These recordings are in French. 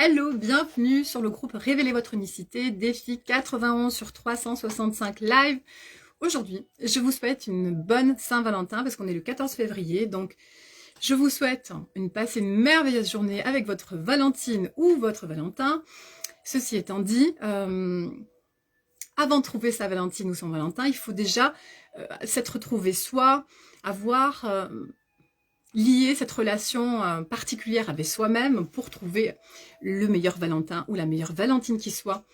Hello, bienvenue sur le groupe Révélez votre unicité, défi 91 sur 365 live. Aujourd'hui, je vous souhaite une bonne Saint-Valentin parce qu'on est le 14 février. Donc, je vous souhaite passer une merveilleuse journée avec votre Valentine ou votre Valentin. Ceci étant dit, avant de trouver sa Valentine ou son Valentin, il faut déjà s'être trouvé soi, avoir lier cette relation particulière avec soi-même pour trouver le meilleur Valentin ou la meilleure Valentine qui soit,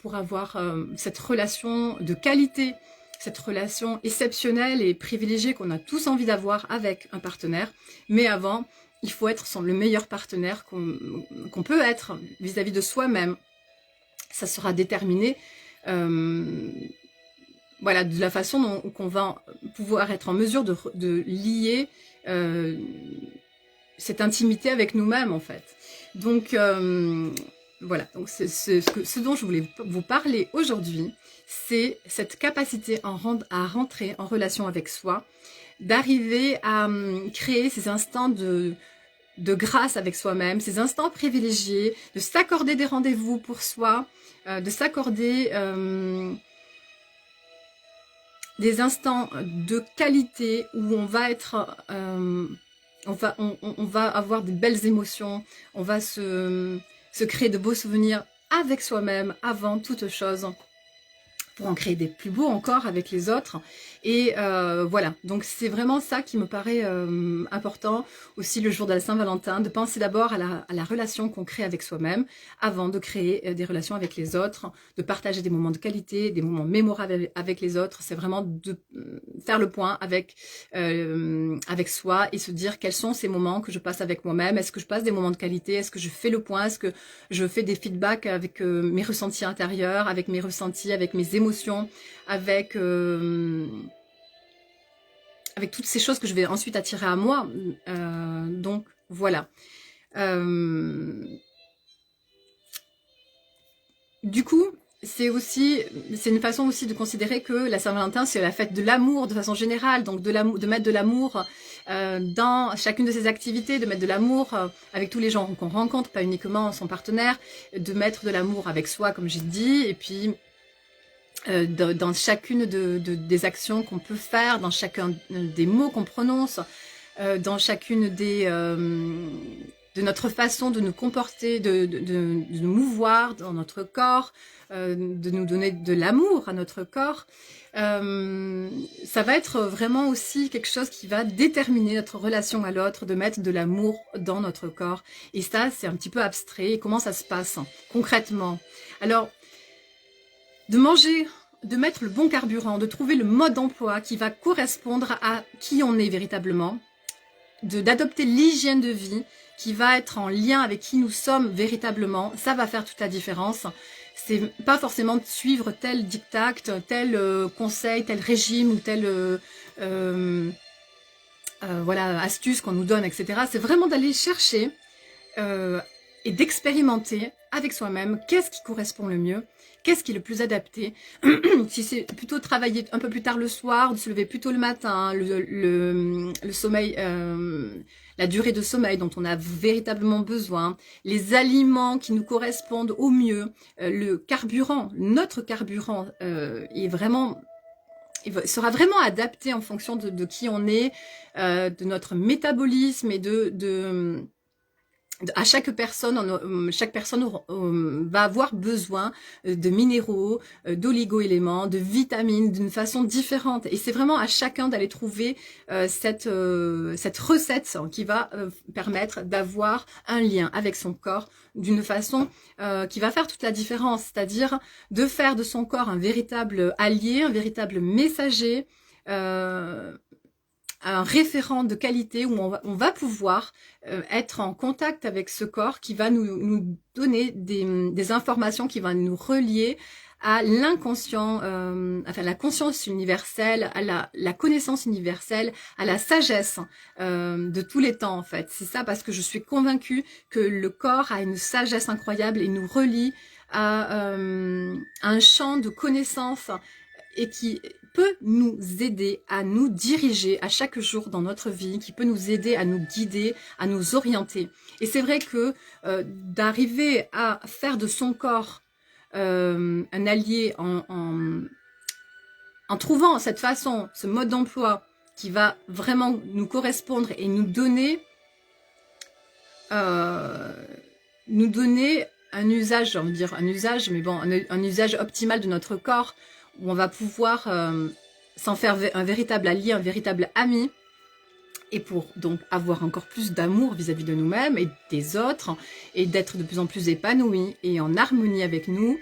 pour avoir cette relation de qualité, cette relation exceptionnelle et privilégiée qu'on a tous envie d'avoir avec un partenaire. Mais avant, il faut être le meilleur partenaire qu'on peut être vis-à-vis de soi-même. Ça sera déterminé voilà, de la façon dont qu'on va pouvoir être en mesure de lier cette intimité avec nous-mêmes en fait. Donc voilà, donc ce dont je voulais vous parler aujourd'hui, c'est cette capacité à rentrer en relation avec soi, d'arriver à créer ces instants de grâce avec soi-même, ces instants privilégiés, de s'accorder des rendez-vous pour soi, de s'accorder des instants de qualité où on va être, on va avoir de belles émotions, on va se créer de beaux souvenirs avec soi-même avant toute chose, pour en créer des plus beaux encore avec les autres. Et voilà, donc c'est vraiment ça qui me paraît important aussi le jour de la Saint-Valentin, de penser d'abord à la relation qu'on crée avec soi-même avant de créer des relations avec les autres, de partager des moments de qualité, des moments mémorables avec les autres. C'est vraiment de faire le point avec soi et se dire quels sont ces moments que je passe avec moi-même. Est-ce que je passe des moments de qualité? Est-ce que je fais le point? Est-ce que je fais des feedbacks avec mes ressentis intérieurs, avec mes ressentis, avec mes émotions, avec toutes ces choses que je vais ensuite attirer à moi. Donc voilà. Du coup, c'est une façon aussi de considérer que la Saint-Valentin, c'est la fête de l'amour de façon générale, donc de mettre de l'amour dans chacune de ses activités, de mettre de l'amour avec tous les gens qu'on rencontre, pas uniquement son partenaire, de mettre de l'amour avec soi, comme j'ai dit, et puis dans chacune des actions qu'on peut faire, dans chacun des mots qu'on prononce, dans chacune de notre façon de nous comporter, de nous mouvoir dans notre corps, de nous donner de l'amour à notre corps. Ça va être vraiment aussi quelque chose qui va déterminer notre relation à l'autre, de mettre de l'amour dans notre corps. Et ça, c'est un petit peu abstrait. Et comment ça se passe concrètement? Alors, de manger, de mettre le bon carburant, de trouver le mode d'emploi qui va correspondre à qui on est véritablement, d'adopter l'hygiène de vie qui va être en lien avec qui nous sommes véritablement, ça va faire toute la différence. C'est pas forcément de suivre tel diktat, tel conseil, tel régime ou tel voilà, astuce qu'on nous donne, etc. C'est vraiment d'aller chercher et d'expérimenter avec soi-même qu'est-ce qui correspond le mieux, qu'est-ce qui est le plus adapté. Si c'est plutôt travailler un peu plus tard le soir, de se lever plus tôt le matin, le sommeil, la durée de sommeil dont on a véritablement besoin, les aliments qui nous correspondent au mieux, le carburant, notre carburant est vraiment... Il sera vraiment adapté en fonction de qui on est, de notre métabolisme et à chaque personne va avoir besoin de minéraux, d'oligo-éléments, de vitamines d'une façon différente. Et c'est vraiment à chacun d'aller trouver cette recette qui va permettre d'avoir un lien avec son corps d'une façon qui va faire toute la différence. C'est-à-dire de faire de son corps un véritable allié, un véritable messager, un référent de qualité où on va pouvoir être en contact avec ce corps qui va nous donner des informations, qui va nous relier à l'inconscient, enfin la conscience universelle, à la connaissance universelle, à la sagesse de tous les temps en fait. C'est ça, parce que je suis convaincue que le corps a une sagesse incroyable et nous relie à un champ de connaissances et peut nous aider à nous diriger à chaque jour dans notre vie, qui peut nous aider à nous guider, à nous orienter. Et c'est vrai que d'arriver à faire de son corps un allié en trouvant cette façon, ce mode d'emploi qui va vraiment nous correspondre et nous donner un usage, j'ai envie de dire un usage, mais bon, un usage optimal de notre corps, où on va pouvoir s'en faire un véritable allié, un véritable ami, et pour donc avoir encore plus d'amour vis-à-vis de nous-mêmes et des autres, et d'être de plus en plus épanouis et en harmonie avec nous,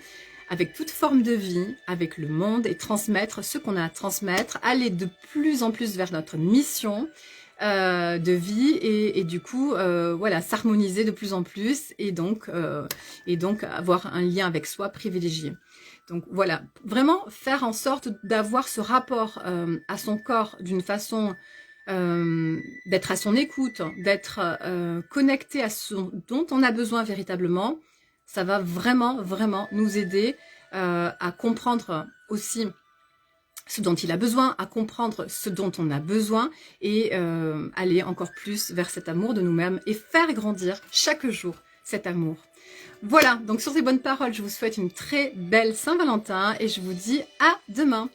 avec toute forme de vie, avec le monde, et transmettre ce qu'on a à transmettre, aller de plus en plus vers notre mission de vie, et du coup voilà, s'harmoniser de plus en plus, et donc avoir un lien avec soi privilégié. Donc voilà, vraiment faire en sorte d'avoir ce rapport à son corps d'une façon d'être à son écoute, d'être connecté à ce dont on a besoin véritablement. Ça va vraiment, vraiment nous aider à comprendre aussi ce dont il a besoin, à comprendre ce dont on a besoin, et aller encore plus vers cet amour de nous-mêmes et faire grandir chaque jour cet amour. Voilà, donc sur ces bonnes paroles, je vous souhaite une très belle Saint-Valentin et je vous dis à demain.